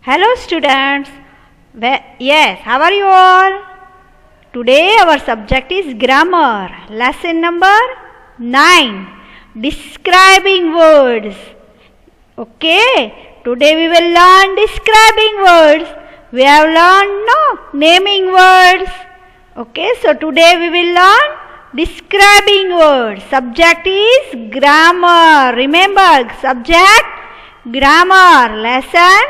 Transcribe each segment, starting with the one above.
Hello students. Yes, how are you all? Today our subject is grammar. Lesson number 9. Describing words. Okay, today we will learn describing words. We have learned naming words. Okay, so today we will learn describing words. Subject is grammar. Remember, subject grammar. Lesson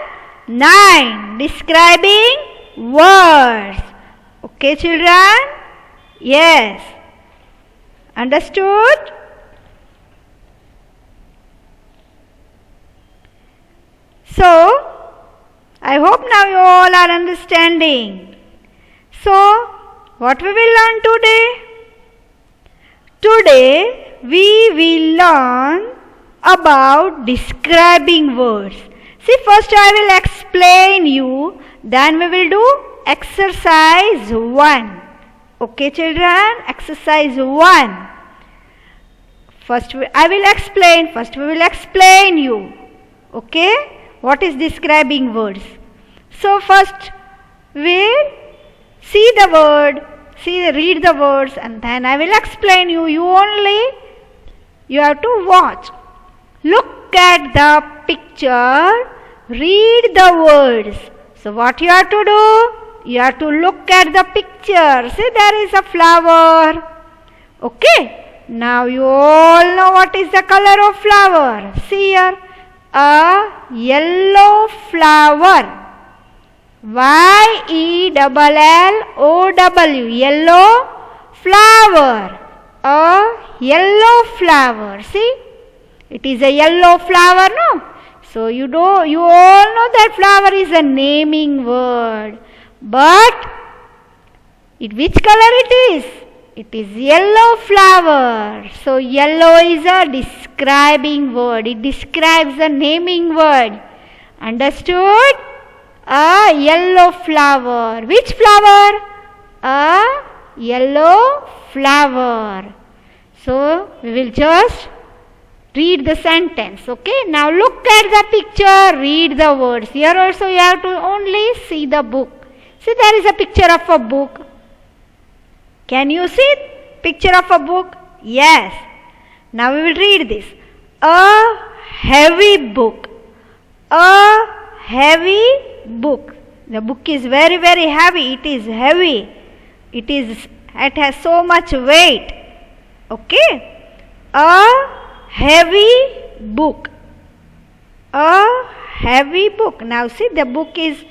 9. Describing words. Okay, children? Yes. Understood? So, I hope now you all are understanding. So, what we will learn today? Today, we will learn about describing words. See, first I will explain you, then we will do exercise 1. Okay, children? Exercise 1. First I will explain. First we will explain you. Okay? What is describing words? So first we'll see the word, read the words, and then I will explain you. You have to watch. Look at the picture, read the words. So what you have to do? You have to look at the picture. See, there is a flower. Okay. Now you all know what is the color of flower. See here. A yellow flower. Y-E-L-L-O-W. Yellow flower. A yellow flower. See? It is a yellow flower, no? So you all know that flower is a naming word. But which color it is? It is yellow flower. So yellow is a describing word. It describes a naming word. Understood? A yellow flower. Which flower? A yellow flower. So we will just read the sentence. Okay, now look at the picture, read the words. Here also you have to only see the book. See, there is a picture of a book. Can you see picture of a book? Yes. Now we will read this. A heavy book. A heavy book. The book is very, very heavy. It is heavy. It has so much weight. Okay. A heavy book. A heavy book. Now see, the book is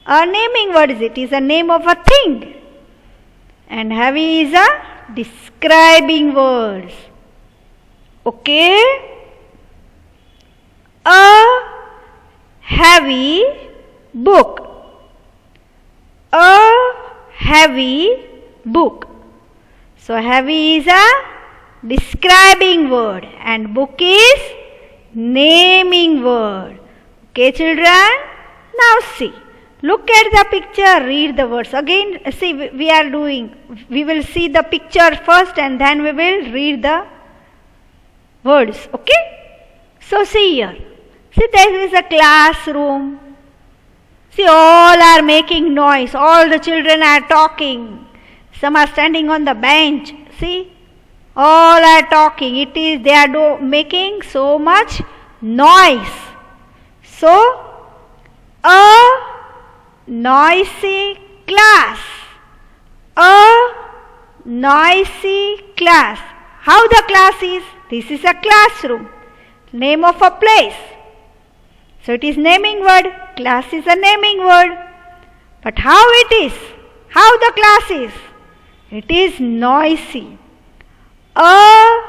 a naming word. It is a name of a thing. And heavy is a describing word. Okay. A heavy book. A heavy book. So heavy is a describing word and book is naming word. Okay, children? Now see. Look at the picture, read the words. Again, see, we will see the picture first and then we will read the words. Okay? So see here. See, there is a classroom. See, all are making noise. All the children are talking. Some are standing on the bench. See? All are talking. They are making so much noise. So, a noisy class. A noisy class. How the class is? This is a classroom. Name of a place. So it is naming word. Class is a naming word. But how it is? How the class is? It is noisy. A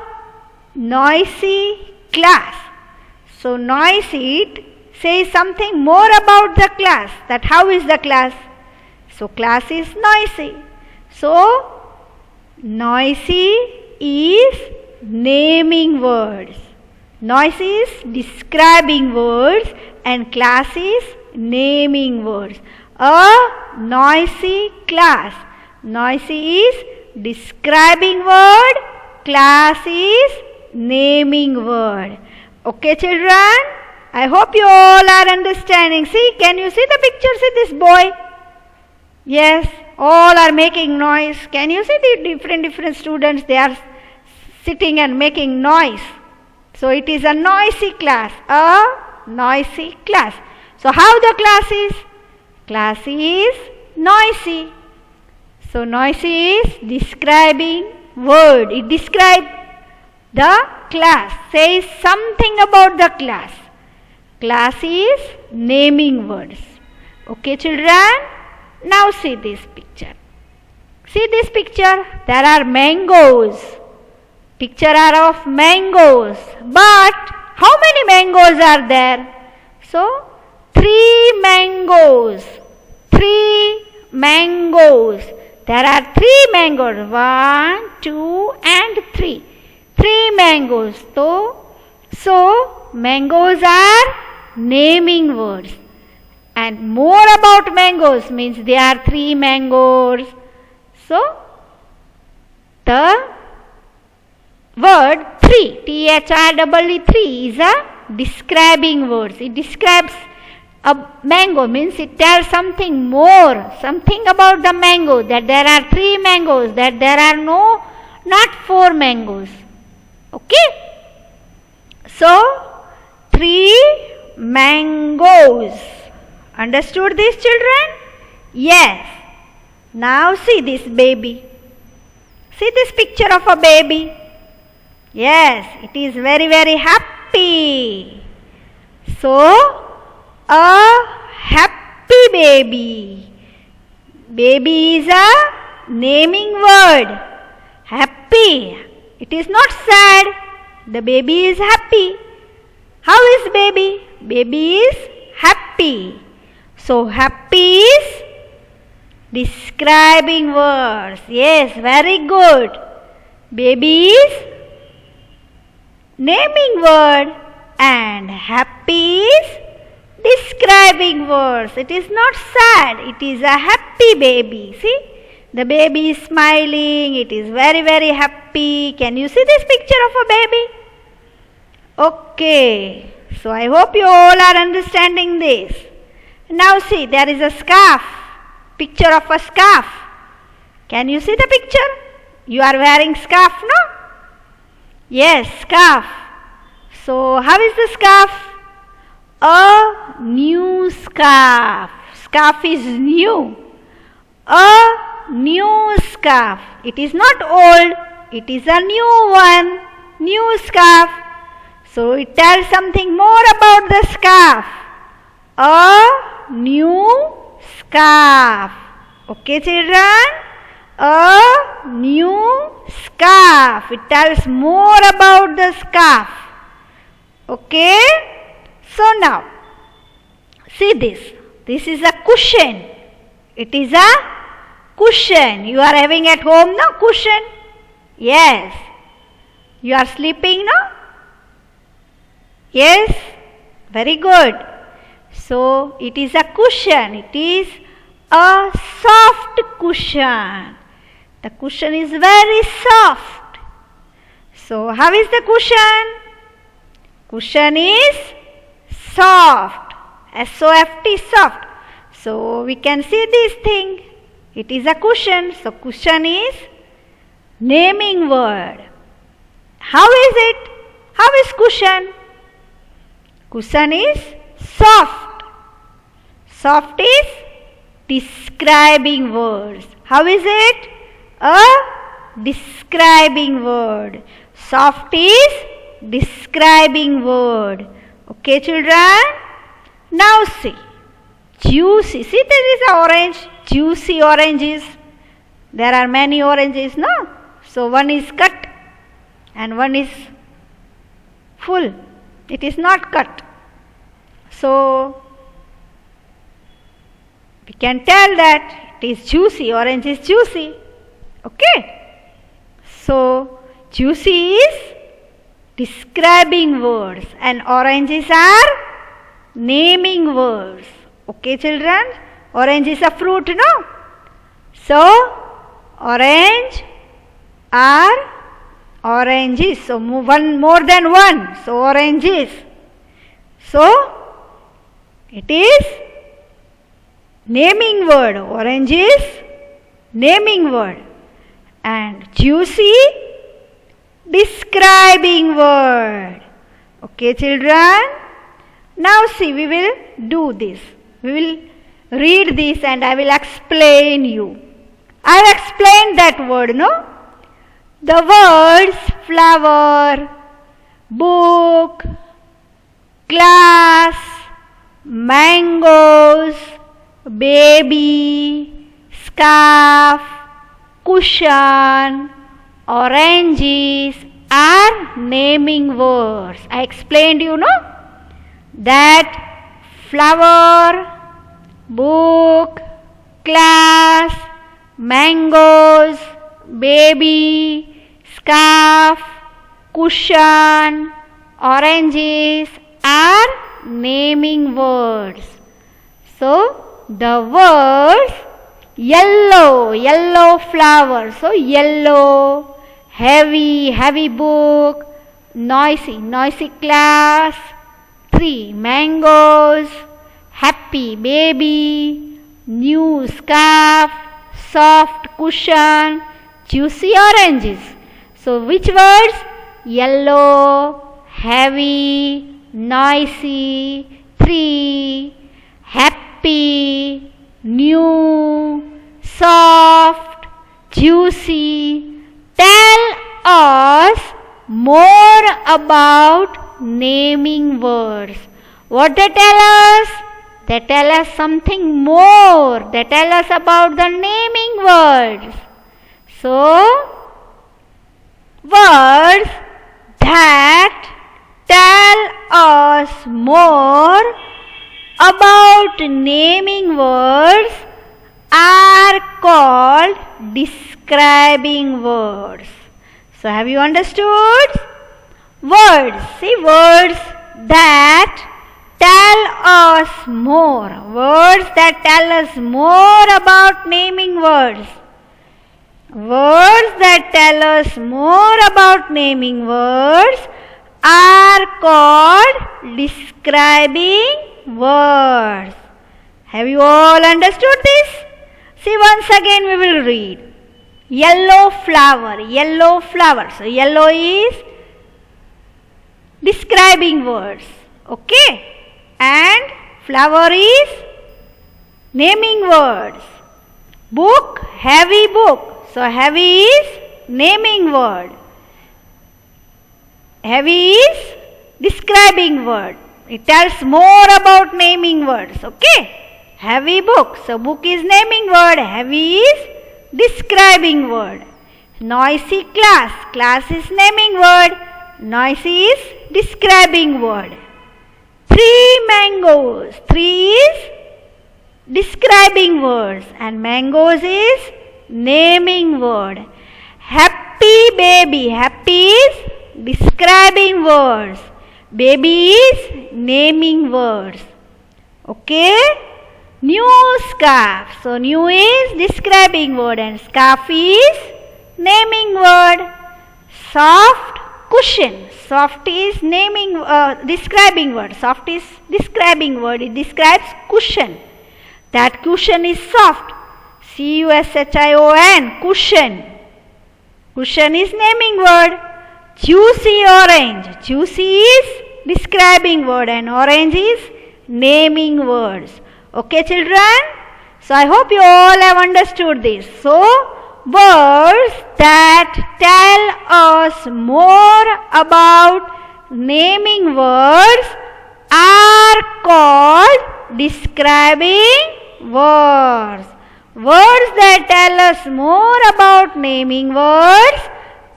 noisy class. So noisy, it says something more about the class. That how is the class? So class is noisy. So noisy is naming words. Noisy is describing words and class is naming words. A noisy class. Noisy is describing word. Class is naming word. Okay, children? I hope you all are understanding. See, can you see the picture? See this boy? Yes, all are making noise. Can you see the different students? They are sitting and making noise. So it is a noisy class. A noisy class. So how the class is? Class is noisy. So noisy is describing word. It describes the class. Says something about the class. Class is naming words. Okay, children? Now see this picture. See this picture. There are mangoes. Picture are of mangoes. But how many mangoes are there? So 3 mangoes. 3 mangoes. There are 3 mangoes. 1, 2 and 3. 3 mangoes. So mangoes are naming words. And more about mangoes means there are 3 mangoes. So the word 3, THREE, is a describing word. It describes a mango, means it tells something more, something about the mango, that there are 3 mangoes, that there are not 4 mangoes. Okay? So 3 mangoes. Understood this, children? Yes. Now see this baby. See this picture of a baby. Yes, it is very, very happy. So, a happy baby. Baby is a naming word. Happy. It is not sad. The baby is happy. How is baby? Baby is happy. So happy is describing words. Yes, very good. Baby is naming word and happy is describing words. It is not sad. It is a happy baby. See, the baby is smiling. It is very, very happy. Can you see this picture of a baby? Okay. So I hope you all are understanding this. Now see, there is a scarf. Picture of a scarf. Can you see the picture? You are wearing scarf, no? Yes, scarf. So how is the scarf? A new scarf. Scarf is new. A new scarf. It is not old. It is a new one. New scarf. So it tells something more about the scarf. A new scarf. Okay, children? A new scarf. It tells more about the scarf. Okay? So now, see this. This is a cushion. It is a cushion. You are having at home, no? Cushion? Yes. You are sleeping, no? Yes? Very good. So, it is a cushion. It is a soft cushion. The cushion is very soft. So, how is the cushion? Cushion is soft. S-O-F-T, soft. So, we can see this thing. It is a cushion. So, cushion is naming word. How is it? How is cushion? Cushion is soft. Soft is describing words. How is it? A describing word. Soft is describing word. Okay, children? Now see. Juicy. See, there is an orange. Juicy oranges. There are many oranges, no? So one is cut and one is full. It is not cut. So we can tell that it is juicy. Orange is juicy. Okay? So juicy is describing words and oranges are naming words. Okay, children? Orange is a fruit, no? So orange are oranges. So one more than one. So oranges. So, it is naming word. Orange is naming word. And juicy, describing word. Okay, children? Now see, we will do this. We will read this and I will explain you. I have explained that word, no? The words flower, book, glass, mangoes, baby, scarf, cushion, oranges are naming words. I explained you, no? That flower, book, glass, mangoes, baby, scarf, cushion, oranges are naming words. So, the words yellow, yellow flower. So, yellow, heavy book, noisy class, tree, mangoes, happy baby, new scarf, soft cushion, juicy oranges. So, which words? Yellow, heavy, noisy, tree, happy, new, soft, juicy. Tell us more about naming words. What they tell us? They tell us something more. They tell us about the naming words. So, words that tell us more about naming words are called describing words. So, have you understood? Words. See, words that tell us more. Words that tell us more about naming words. Words that tell us more about naming words are called describing words. Have you all understood this? See, once again we will read. Yellow flower, yellow flower. So, yellow is describing words. Okay? And flower is naming words. Book, heavy book. So, heavy is naming word. Heavy is describing word. It tells more about naming words. Okay? Heavy book. So, book is naming word. Heavy is describing word. Noisy class. Class is naming word. Noisy is describing word. 3 mangoes. 3 is describing words. And mangoes is naming word. Happy baby. Happy is describing words. Baby is naming words. Okay? New scarf. So, new is describing word and scarf is naming word. Soft cushion. Soft is naming, describing word. Soft is describing word. It describes cushion. That cushion is soft. C-U-S-H-I-O-N. Cushion. Cushion is naming word. Juicy orange. Juicy is describing word and orange is naming words. Okay, children? So, I hope you all have understood this. So, words that tell us more about naming words are called describing words. Words that tell us more about naming words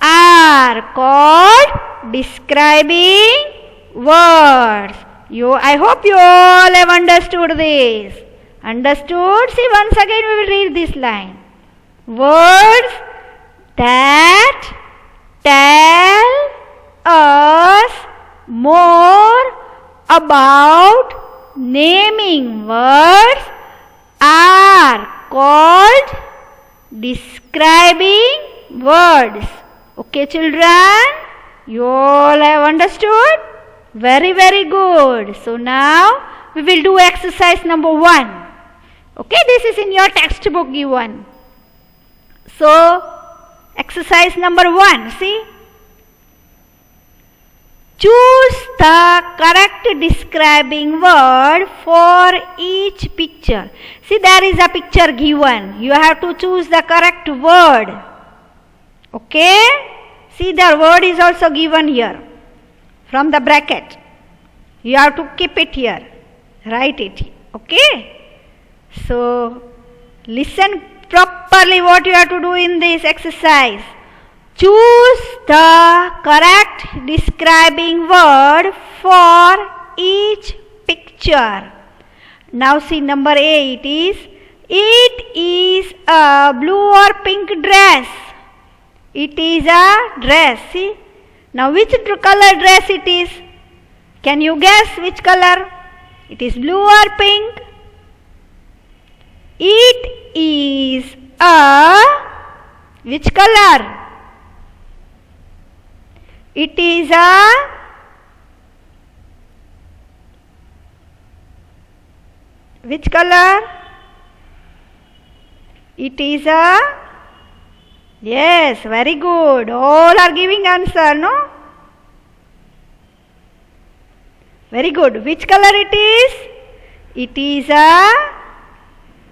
are called describing words. I hope you all have understood this. Understood? See, once again we will read this line. Words that tell us more about naming words are called describing words. Okay, children? You all have understood? Very, very good. So now we will do exercise number 1. Okay, this is in your textbook given. So exercise number 1, see. Choose the correct describing word for each picture. See, there is a picture given. You have to choose the correct word. Okay? See, the word is also given here from the bracket. You have to keep it here. Write it. Okay? So, listen properly what you have to do in this exercise. Choose the correct describing word for each picture. Now see number 8 is, it is a blue or pink dress. It is a dress. See? Now which color dress it is? Can you guess which color? It is blue or pink? It is a which color? It is a which color? It is a, yes, very good. All are giving answer, no? Very good. Which color it is? It is a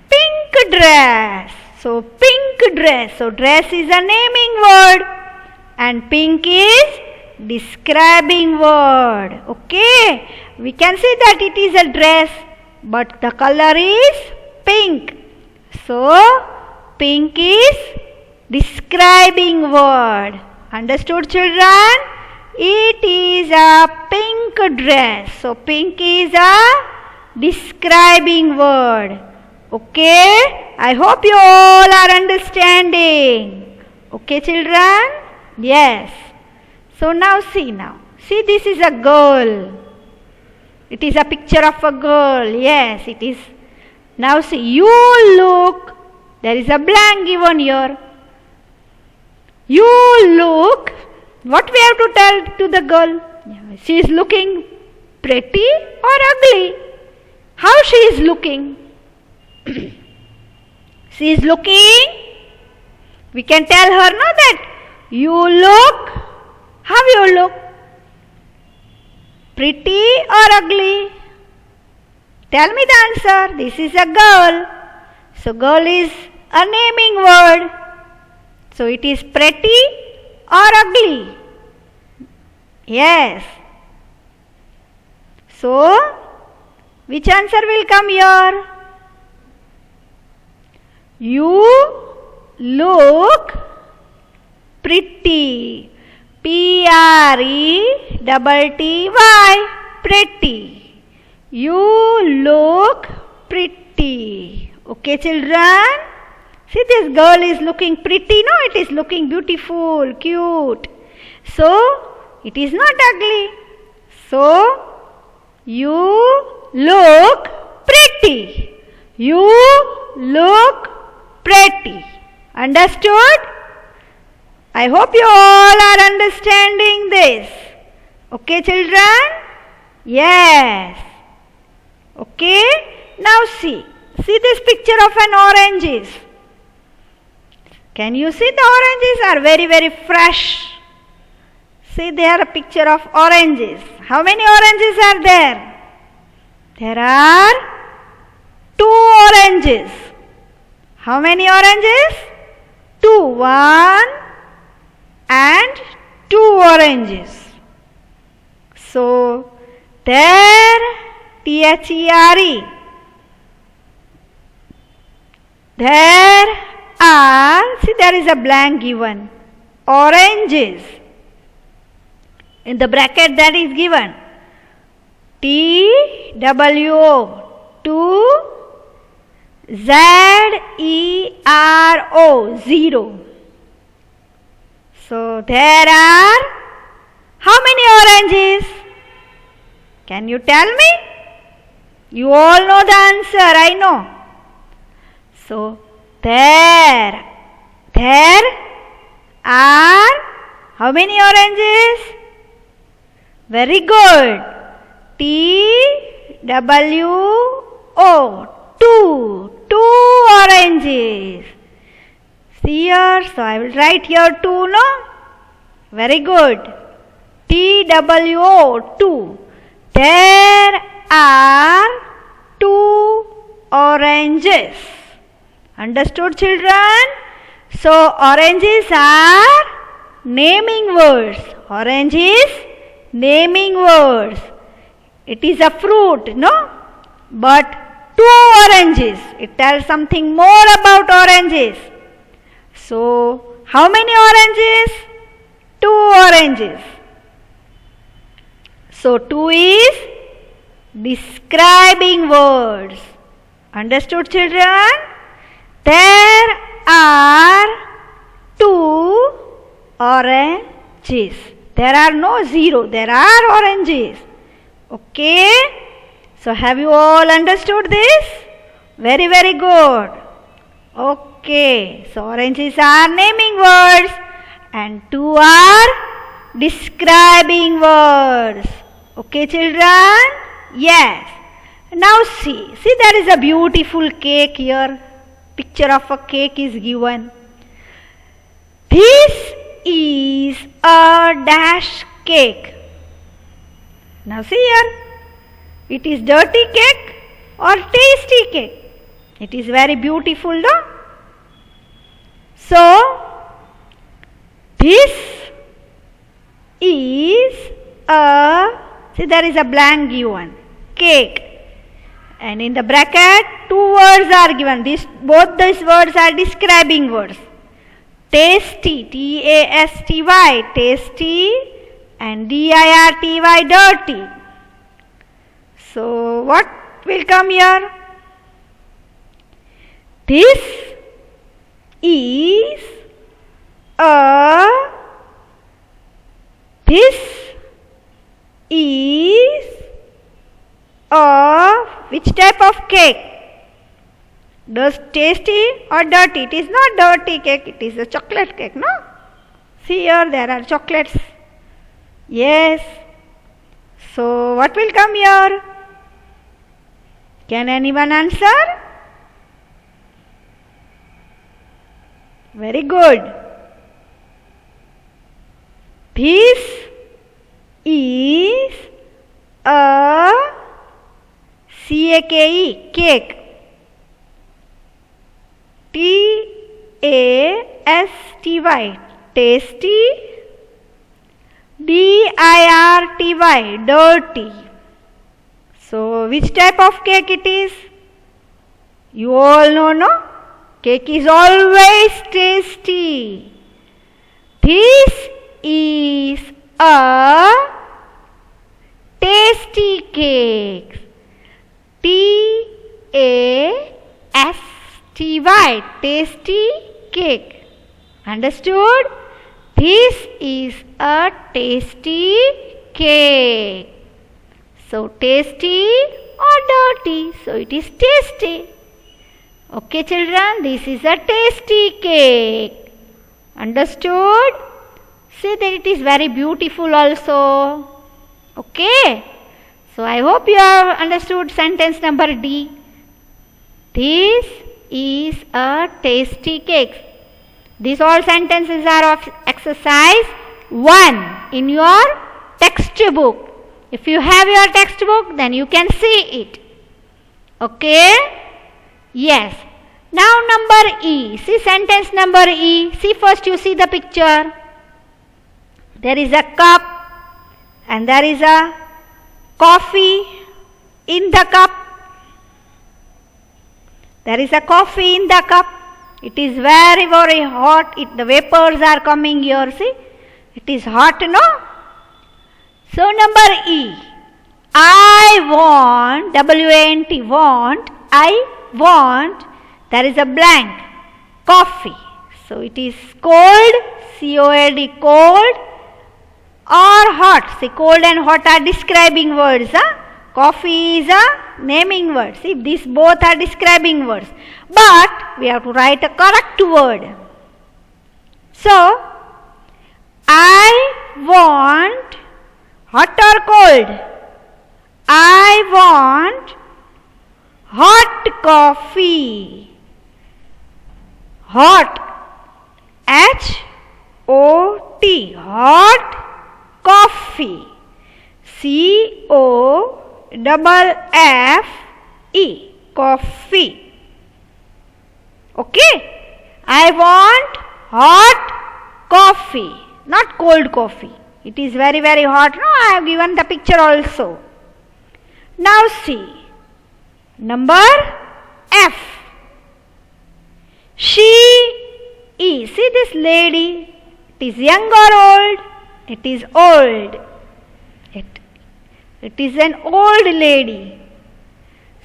pink dress. So pink dress. So dress is a naming word and pink is describing word. Okay, we can say that it is a dress, but the color is pink. So pink is describing word. Understood, children? It is a pink dress. So pink is a describing word. Okay, I hope you all are understanding. Okay, children? Yes. So now see now. See, this is a girl. It is a picture of a girl. Yes, it is. Now see, you look. There is a blank given here. You look. What we have to tell to the girl? She is looking pretty or ugly? How she is looking? She is looking. We can tell her no that you look. How you look? Pretty or ugly? Tell me the answer. This is a girl. So girl is a naming word. So it is pretty or ugly? Yes. So which answer will come here? You look pretty. Pretty. Pretty. You look pretty. Okay, children? See, this girl is looking pretty. No, it is looking beautiful, cute. So, it is not ugly. So, you look pretty. You look pretty. Understood? I hope you all are understanding this. Okay, children? Yes. Okay. Now see. See this picture of an oranges. Can you see the oranges are very, very fresh. See, they are a picture of oranges. How many oranges are there? There are 2 oranges. How many oranges? 2. 1 and 2 oranges. So, there, T-H-E-R-E. There are, see, there is a blank given. Oranges. In the bracket that is given. T-W-O. 2 Z-E-R-O. 0. So, there are how many oranges? Can you tell me? You all know the answer, I know. So, there are how many oranges? Very good. TWO. Two oranges. See here, so I will write here 2, no? Very good. TWO, 2. There are 2 oranges. Understood, children? So, oranges are naming words. Orange is naming words. It is a fruit, no? But 2 oranges. It tells something more about oranges. So, how many oranges? 2 oranges. So, 2 is describing words. Understood, children? There are 2 oranges. There are no 0. There are oranges. Okay? So, have you all understood this? Very, very good. Okay. So, oranges are naming words and 2 are describing words. Okay, children? Yes. Now see there is a beautiful cake here. Picture of a cake is given. This is a dash cake. Now see here. It is dirty cake or tasty cake? It is very beautiful, no? So, this is a, see there is a blank given, cake. And in the bracket, 2 words are given. Both these words are describing words. Tasty, T-A-S-T-Y, tasty, and D-I-R-T-Y, dirty. So, what will come here? This is a, which type of cake? Does tasty or dirty? It is not dirty cake, it is a chocolate cake, no? See here, there are chocolates. Yes. So, what will come here? Can anyone answer? Very good. This is a C-A-K-E, cake. T-A-S-T-Y, tasty. D-I-R-T-Y, dirty. So, which type of cake it is? You all know, no? Cake is always tasty. This is a tasty cake. T-A-S-T-Y, tasty cake. Understood? This is a tasty cake. So, tasty or dirty? So, it is tasty. Okay, children, this is a tasty cake. Understood? See that it is very beautiful also. Okay. So, I hope you have understood sentence number D. This is a tasty cake. These all sentences are of exercise 1 in your textbook. If you have your textbook, then you can see it. Okay? Yes. Now number E. See sentence number E. See first you see the picture. There is a cup and there is a coffee in the cup. There is a coffee in the cup. It is very, very hot. The vapors are coming here. See? It is hot, no? So number E. I want, W-A-N-T, want, I want, there is a blank, coffee. So it is cold, C-O-L-D, cold, or hot. See, cold and hot are describing words. Coffee is a naming word. See, these both are describing words. But we have to write a correct word. So, I want Hot or cold? I want hot coffee. Hot. H-O-T. Hot coffee. C-O-F-F-E. Coffee. Okay? I want hot coffee, not cold coffee. It is very, very hot. No, I have given the picture also. Now see. Number F. She is. See this lady. It is young or old? It is old. It is an old lady.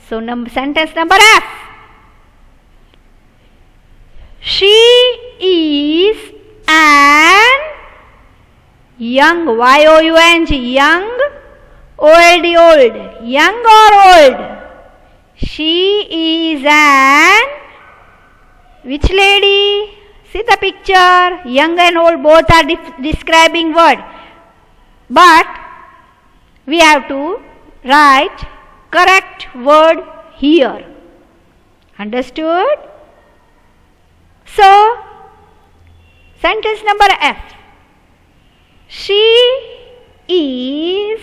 So sentence number F. She is an young, Y-O-U-N-G, young, old, young or old? She is an, which lady? See the picture, young and old both are describing word. But we have to write correct word here. Understood? So, sentence number F. She is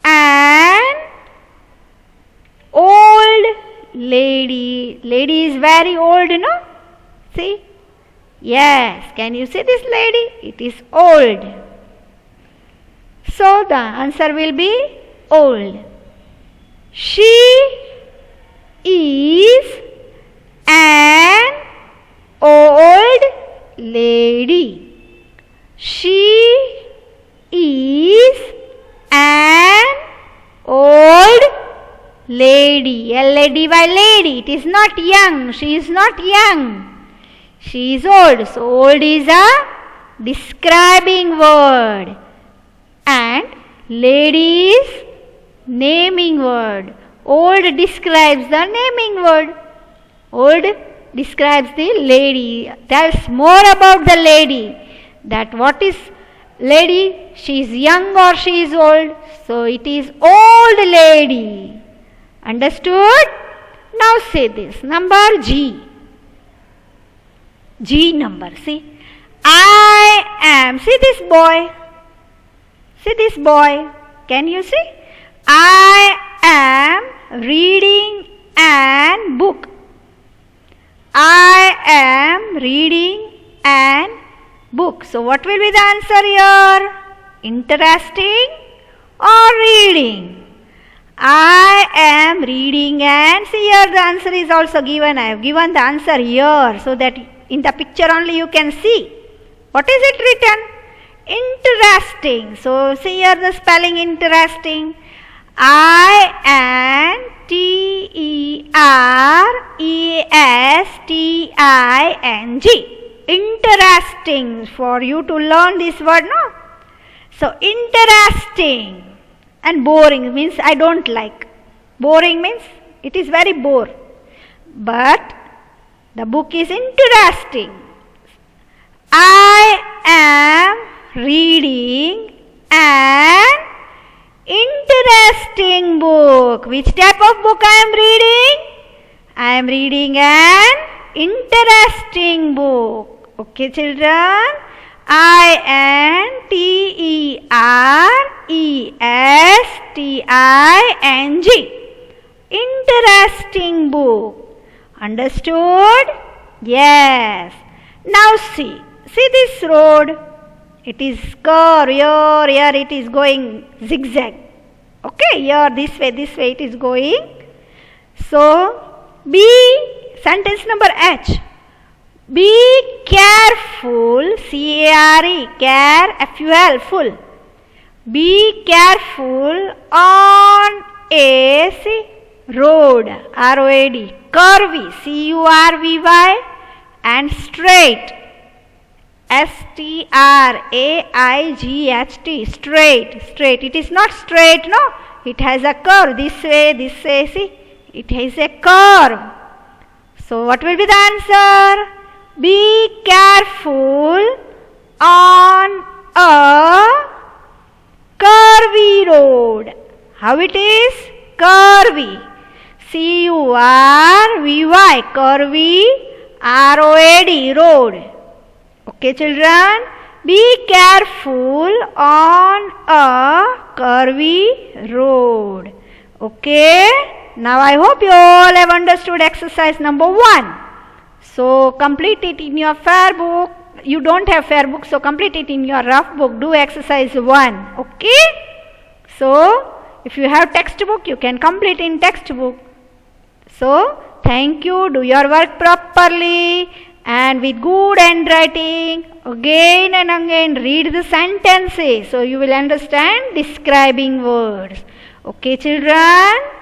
an old lady. Lady is very old, no? See? Yes. Can you see this lady? It is old. So, the answer will be old. She is an old lady. She is an old lady. L-A-D-Y, lady. It is not young. She is not young. She is old. So, old is a describing word. And lady is naming word. Old describes the naming word. Old describes the lady, tells more about the lady, that what is lady, she is young or she is old, so it is old lady. Understood? Now say this, number G. G number, see. I am, see this boy, can you see? I am reading an book. I am reading an book. So what will be the answer here? Interesting or reading? I am reading and see here the answer is also given. I have given the answer here so that in the picture only you can see. What is it written? Interesting. So see here the spelling interesting. I-N-T-E-R-E-S-T-I-N-G. Interesting. For you to learn this word, no? So, interesting. And boring means I don't like. Boring means it is very bore. But the book is interesting. I am reading an interesting book. Which type of book I am reading? I am reading an interesting book. Okay, children? I-N-T-E-R-E-S-T-I-N-G. Interesting book. Understood? Yes. Now see. See this road. It is curve. Here it is going zigzag. Okay, here this way it is going. So, sentence number H. Be careful, C-A-R-E, care, F-U-L, full. Be careful on a road, R-O-A-D, curvy, C-U-R-V-Y, and straight, S-T-R-A-I-G-H-T, straight. It is not straight, no. It has a curve, this way, see. It has a curve. So, what will be the answer? Be careful on a curvy road. How it is? Curvy. curvy, curvy, road, road. Okay, children, be careful on a curvy road. Okay, now I hope you all have understood exercise number 1. So complete it in your fair book. You don't have fair book, so complete it in your rough book. Do exercise 1. Okay, so if you have textbook, you can complete in textbook. So thank you. Do your work properly and with good handwriting. Again and again read the sentences so you will understand describing words. Okay, children.